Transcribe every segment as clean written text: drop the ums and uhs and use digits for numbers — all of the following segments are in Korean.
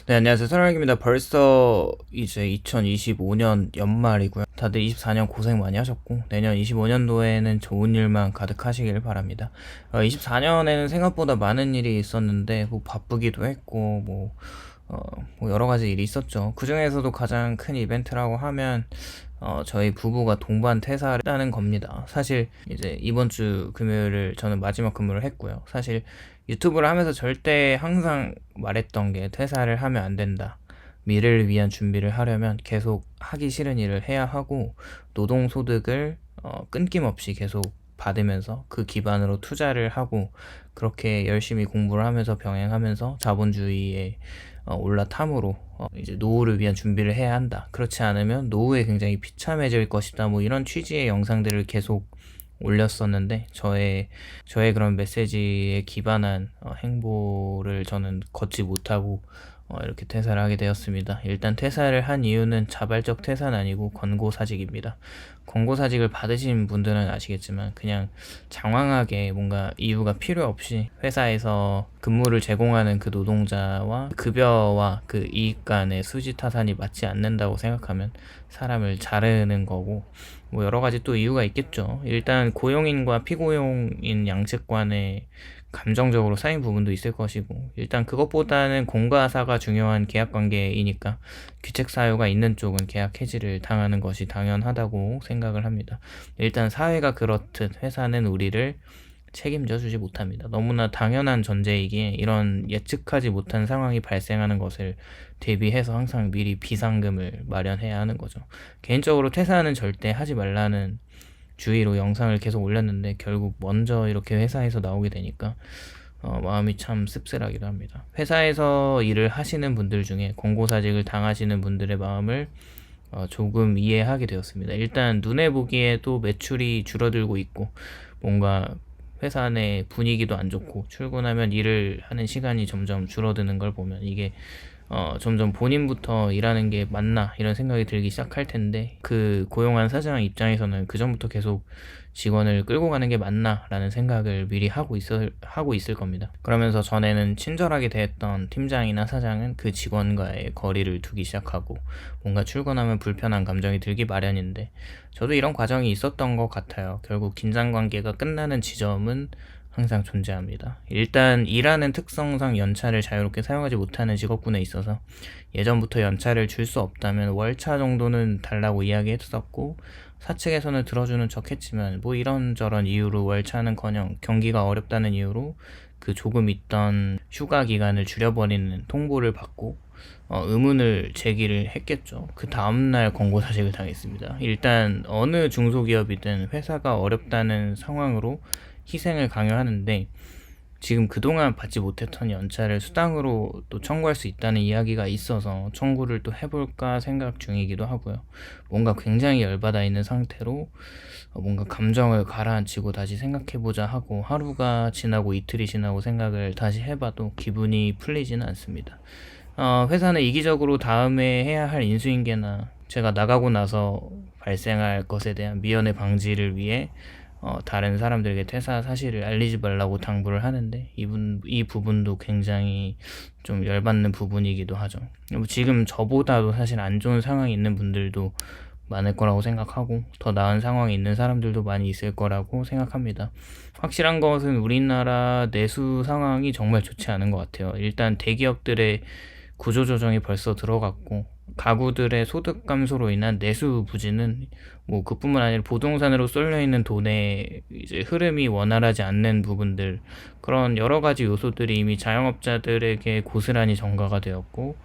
네, 안녕하세요. 설아입니다. 벌써 이제 2025년 연말이고요. 다들 24년 고생 많이 하셨고, 내년 25년도에는 좋은 일만 가득하시길 바랍니다. 24년에는 생각보다 많은 일이 있었는데, 뭐 바쁘기도 했고, 뭐 여러 가지 일이 있었죠. 그 중에서도 가장 큰 이벤트라고 하면, 저희 부부가 동반 퇴사를 했다는 겁니다. 사실 이제 이번 주 금요일을 저는 마지막 근무를 했고요. 사실 유튜브를 하면서 절대 항상 말했던 게 퇴사를 하면 안 된다. 미래를 위한 준비를 하려면 계속 하기 싫은 일을 해야 하고 노동소득을 끊김없이 계속 받으면서 그 기반으로 투자를 하고 그렇게 열심히 공부를 하면서 병행하면서 자본주의에 올라탐으로 이제 노후를 위한 준비를 해야 한다. 그렇지 않으면 노후에 굉장히 비참해질 것이다. 뭐 이런 취지의 영상들을 계속 올렸었는데 저의 그런 메시지에 기반한 행보를 저는 걷지 못하고 이렇게 퇴사를 하게 되었습니다. 일단 퇴사를 한 이유는 자발적 퇴사는 아니고 권고사직입니다. 권고사직을 받으신 분들은 아시겠지만 그냥 장황하게 뭔가 이유가 필요 없이 회사에서 근무를 제공하는 그 노동자와 급여와 그 이익 간의 수지타산이 맞지 않는다고 생각하면 사람을 자르는 거고, 뭐 여러 가지 또 이유가 있겠죠. 일단 고용인과 피고용인 양측 간에 감정적으로 쌓인 부분도 있을 것이고, 일단 그것보다는 공과 사가 중요한 계약 관계이니까 규칙 사유가 있는 쪽은 계약 해지를 당하는 것이 당연하다고 생각을 합니다. 일단 사회가 그렇듯 회사는 우리를 책임져 주지 못합니다. 너무나 당연한 전제이기에 이런 예측하지 못한 상황이 발생하는 것을 대비해서 항상 미리 비상금을 마련해야 하는 거죠. 개인적으로 퇴사는 절대 하지 말라는 주의로 영상을 계속 올렸는데 결국 먼저 이렇게 회사에서 나오게 되니까 마음이 참 씁쓸하기도 합니다. 회사에서 일을 하시는 분들 중에 권고사직을 당하시는 분들의 마음을 조금 이해하게 되었습니다. 일단 눈에 보기에도 매출이 줄어들고 있고 뭔가 회사 내 분위기도 안 좋고 출근하면 일을 하는 시간이 점점 줄어드는 걸 보면 이게 점점 본인부터 일하는 게 맞나 이런 생각이 들기 시작할 텐데, 그 고용한 사장 입장에서는 그 전부터 계속 직원을 끌고 가는 게 맞나 라는 생각을 미리 하고 있을 겁니다. 그러면서 전에는 친절하게 대했던 팀장이나 사장은 그 직원과의 거리를 두기 시작하고 뭔가 출근하면 불편한 감정이 들기 마련인데, 저도 이런 과정이 있었던 것 같아요. 결국 긴장관계가 끝나는 지점은 항상 존재합니다. 일단 일하는 특성상 연차를 자유롭게 사용하지 못하는 직업군에 있어서 예전부터 연차를 줄 수 없다면 월차 정도는 달라고 이야기했었고, 사측에서는 들어주는 척 했지만 뭐 이런저런 이유로 월차는커녕 경기가 어렵다는 이유로 그 조금 있던 휴가 기간을 줄여버리는 통보를 받고 의문을 제기를 했겠죠. 그 다음날 권고사직을 당했습니다. 일단 어느 중소기업이든 회사가 어렵다는 상황으로 희생을 강요하는데, 지금 그동안 받지 못했던 연차를 수당으로 또 청구할 수 있다는 이야기가 있어서 청구를 또 해볼까 생각 중이기도 하고요. 뭔가 굉장히 열받아 있는 상태로 뭔가 감정을 가라앉히고 다시 생각해보자 하고 하루가 지나고 이틀이 지나고 생각을 다시 해봐도 기분이 풀리지는 않습니다. 회사는 이기적으로 다음에 해야 할 인수인계나 제가 나가고 나서 발생할 것에 대한 미연의 방지를 위해 다른 사람들에게 퇴사 사실을 알리지 말라고 당부를 하는데, 이 부분도 굉장히 좀 열받는 부분이기도 하죠. 지금 저보다도 사실 안 좋은 상황이 있는 분들도 많을 거라고 생각하고 더 나은 상황에 있는 사람들도 많이 있을 거라고 생각합니다. 확실한 것은 우리나라 내수 상황이 정말 좋지 않은 것 같아요. 일단 대기업들의 구조조정이 벌써 들어갔고, 가구들의 소득 감소로 인한 내수 부진은 뭐 그뿐만 아니라 부동산으로 쏠려 있는 돈의 이제 흐름이 원활하지 않는 부분들, 그런 여러 가지 요소들이 이미 자영업자들에게 고스란히 전가가 되었고,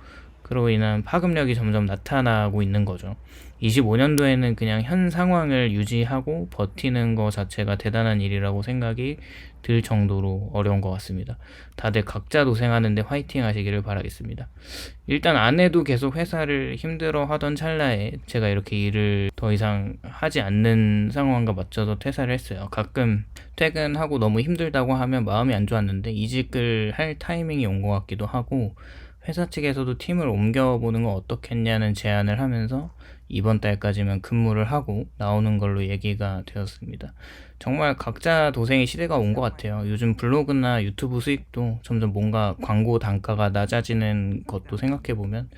그로 인한 파급력이 점점 나타나고 있는 거죠. 25년도에는 그냥 현 상황을 유지하고 버티는 것 자체가 대단한 일이라고 생각이 들 정도로 어려운 것 같습니다. 다들 각자 도생하는데 화이팅 하시기를 바라겠습니다. 일단 아내도 계속 회사를 힘들어 하던 찰나에 제가 이렇게 일을 더 이상 하지 않는 상황과 맞춰서 퇴사를 했어요. 가끔 퇴근하고 너무 힘들다고 하면 마음이 안 좋았는데 이직을 할 타이밍이 온 것 같기도 하고, 회사 측에서도 팀을 옮겨보는 건 어떻겠냐는 제안을 하면서 이번 달까지만 근무를 하고 나오는 걸로 얘기가 되었습니다. 정말 각자 도생의 시대가 온 것 같아요. 요즘 블로그나 유튜브 수익도 점점 뭔가 광고 단가가 낮아지는 것도 생각해보면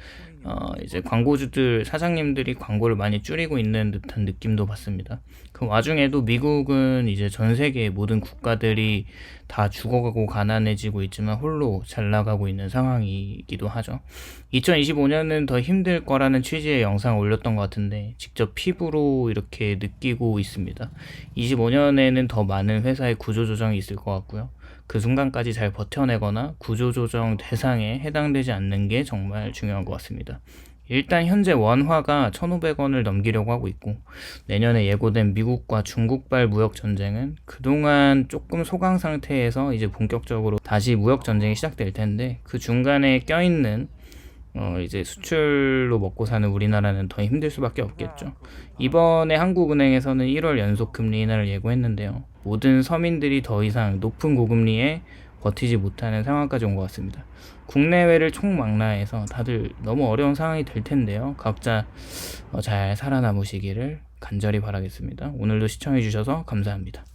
이제 광고주들 사장님들이 광고를 많이 줄이고 있는 듯한 느낌도 받습니다. 그 와중에도 미국은 이제 전 세계의 모든 국가들이 다 죽어가고 가난해지고 있지만 홀로 잘 나가고 있는 상황이기도 하죠. 2025년은 더 힘들 거라는 취지의 영상을 올렸던 것 같은데 직접 피부로 이렇게 느끼고 있습니다. 25년에는 더 많은 회사의 구조조정이 있을 것 같고요. 그 순간까지 잘 버텨내거나 구조조정 대상에 해당되지 않는 게 정말 중요한 것 같습니다. 일단 현재 원화가 1,500원을 넘기려고 하고 있고 내년에 예고된 미국과 중국발 무역 전쟁은 그동안 조금 소강 상태에서 이제 본격적으로 다시 무역 전쟁이 시작될 텐데 그 중간에 껴있는 이제 수출로 먹고 사는 우리나라는 더 힘들 수밖에 없겠죠. 이번에 한국은행에서는 1월 연속 금리 인하를 예고했는데요. 모든 서민들이 더 이상 높은 고금리에 버티지 못하는 상황까지 온 것 같습니다. 국내외를 총망라해서 다들 너무 어려운 상황이 될 텐데요. 각자 잘 살아남으시기를 간절히 바라겠습니다. 오늘도 시청해주셔서 감사합니다.